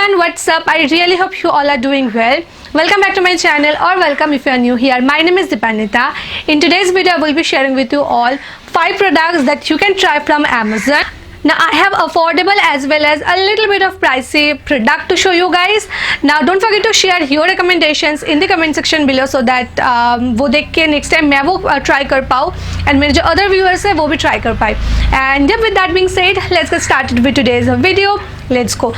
everyone, what's up? I really hope you all are doing well. Welcome back to my channel, or welcome if you are new here. My name is Dipanita. In today's video I will be sharing with you all 5 products that you can try from Amazon. Now I have affordable as well as a little bit of pricey product to show you guys. Now don't forget to share your recommendations in the comment section below so that वो देख के next time मैं वो try कर पाऊँ and मेरे जो other viewers है वो भी try कर पाए. And with that being said, let's get started with today's video. Let's go.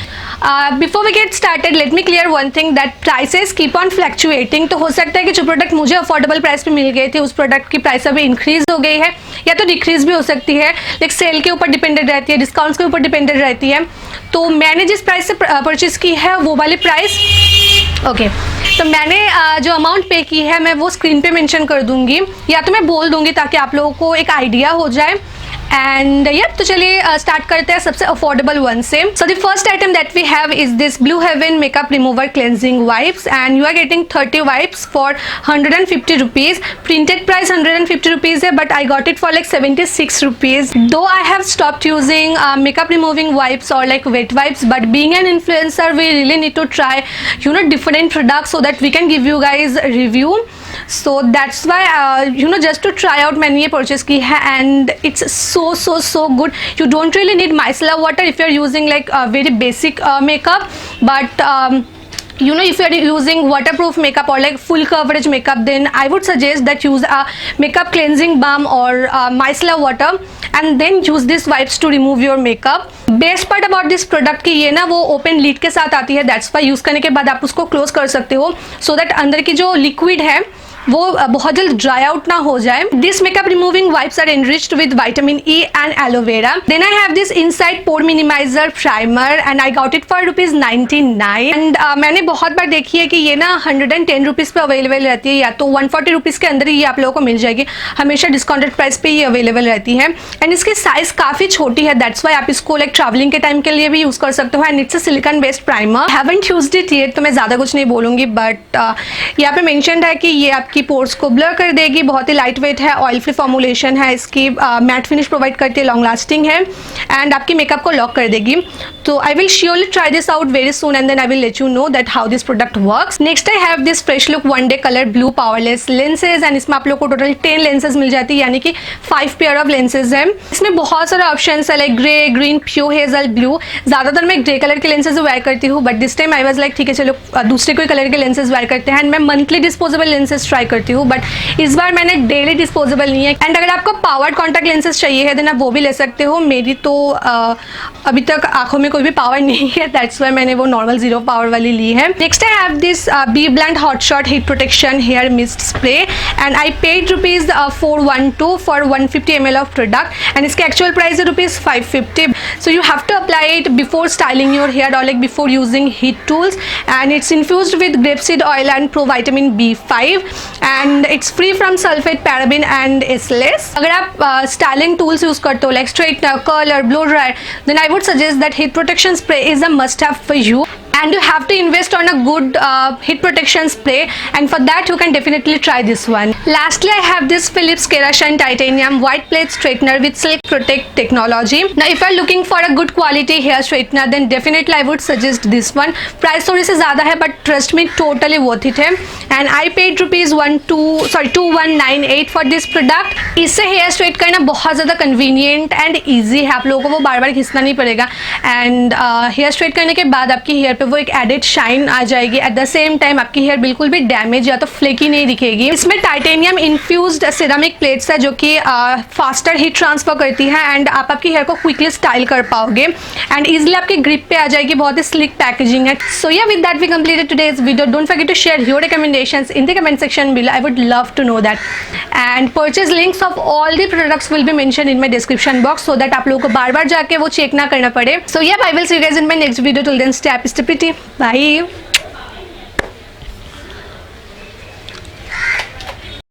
Before we get started, let me clear one thing that prices keep on fluctuating. तो हो सकता है कि जो प्रोडक्ट मुझे अफोर्डेबल प्राइस पे मिल गए थे उस प्रोडक्ट की प्राइस अभी इंक्रीज हो गई है या तो डिक्रीज भी हो सकती है. लाइक सेल के ऊपर डिपेंडेड रहती है, डिस्काउंट्स के ऊपर डिपेंडेड रहती है. तो मैंने जिस प्राइस से परचेज की है वो वाली प्राइस ओके तो मैंने जो अमाउंट पे की है मैं वो स्क्रीन पे मेंशन कर दूंगी या तो मैं बोल दूंगी ताकि आप लोगों को एक आइडिया हो जाए. एंड तो चलिए स्टार्ट करते हैं सबसे अफोर्डेबल वन से. So the first item that we have is this blue heaven makeup remover cleansing wipes and you are getting 30 wipes for 150 rupees. Printed price 150 rupees है but I got it for like 76 rupees. Though I have stopped using makeup removing wipes और like wet wipes but being an influencer we really need to try different products so that we can give you guys a review. So that's why just to try out मैंने ये purchase की है and it's so good. You don't really need micellar water if you're using like a very basic makeup, but if you are using waterproof makeup or like full coverage makeup, then I would suggest that use a makeup cleansing balm or micellar water and then use this wipes to remove your makeup. Best part about this product कि ये ना वो open lid के साथ आती है. That's why use करने के बाद आप उसको close कर सकते हो so that अंदर की जो liquid है वो बहुत जल्द ड्राई आउट ना हो जाए. This makeup removing wipes are enriched with vitamin E and aloe vera. Then I have this inside pore minimizer primer and I got it for ₹99. And मैंने बहुत बार देखी है कि ये ना 110 रुपीज़ पे अवेलेबल रहती है या तो 140 रुपीज़ के अंदर ही ये आप लोगों को मिल जाएगी. हमेशा डिस्काउंटेड प्राइस पे ये अवेलेबल रहती है एंड इसकी साइज काफ़ी छोटी है. दैट्स वाई आप इसको लाइक ट्रैवलिंग के टाइम के लिए भी यूज़ कर सकते हो. And it's a silicon based primer. Haven't used it yet तो मैं ज़्यादा कुछ नहीं बोलूँगी बट यहाँ पे मेंशन्ड है कि ये आपकी पोर्स को ब्लर कर देगी. बहुत ही लाइट वेट है, ऑयल फ्री फॉर्मुलेशन है, इसकी मैट फिनिश प्रोवाइड करती है, लॉन्ग लास्टिंग है एंड आपकी मेकअप को लॉक कर देगी. तो I will surely try this out very soon and then I will let you know that how this product works. Next I have this fresh look one day colour blue powerless lenses and इसमें आप लोग को total 10 lenses मिल जाती है यानी कि 5 pair of lenses है. इसमें बहुत सारे ऑप्शन है like grey, green, pure hazel, blue. ज़्यादातर मैं ग्रे कलर के लेंसेज वेयर करती हूँ but this time I was like ठीक है चलो दूसरे कोई कलर के लेंसेज वेयर करते हैं. एंड मैं मंथली डिस्पोजेबल लेंसेज ट्राई करती हूँ बट इस बार मैंने डेली डिस्पोजेबल नहीं है. एंड अगर आपको पावर्ड कॉन्टैक्ट लेंसेज चाहिए है देन आप वो भी ले सकते हो. मेरी तो अभी तक आंखों में कोई भी पावर नहीं है. दैट्स वाई मैंने वो नॉर्मल 0 पावर वाली ली है. Next I have this B blunt hot shot heat protection hair mist spray and I paid ₹412 for 150 ml of product and इसके एक्चुअल प्राइस है ₹550. So you have to apply it before styling your hair और like before using heat tools and it's infused with grapeseed oil and provitamin B5 and it's free from sulphate, paraben and SLES. अगर आप styling tools use करते हो like straightener, curler, blow dryer, then I would suggest that heat protection spray is a must have for you. And you have to invest on a good heat protection spray and for that you can definitely try this one. Lastly I have this Philips Kerashine Titanium White Plate Straightener with Silk Protect technology. Now if you are looking for a good quality hair straightener then definitely I would suggest this one. Price थोड़ी से ज़्यादा है but trust me totally worth it है. And I paid ₹2198 for this product. इससे hair straight करना बहुत ज़्यादा convenient and easy है. आप लोगों को वो बार बार घिसना नहीं पड़ेगा एंड हेयर स्ट्रेट करने के बाद आपकी हेयर पे वो एक एडेड शाइन आ जाएगी. एट द सेम टाइम आपकी हेयर बिल्कुल भी डैमेज या तो फ्लेकी नहीं दिखेगी. इसमें टाइटेनियम इन्फ्यूज्ड सिरेमिक प्लेट्स है जो कि फास्टर हीट ट्रांसफर करती है एंड आप आपकी हेयर को क्विकली स्टाइल कर पाओगे एंड इजिली आपकी ग्रिप पे आ जाएगी. बहुत ही स्लिक पैकेजिंग है. So yeah with that we completed today's video. Don't forget to share your recommendations in the comment section below. I would love to know that and purchase links of all the products will be mention in my description box so that आप लोगों को बार बार जाके वो check ना करना पड़े. So yeah I will see you guys in my next video. Till then stay happy, stay pretty. Bye.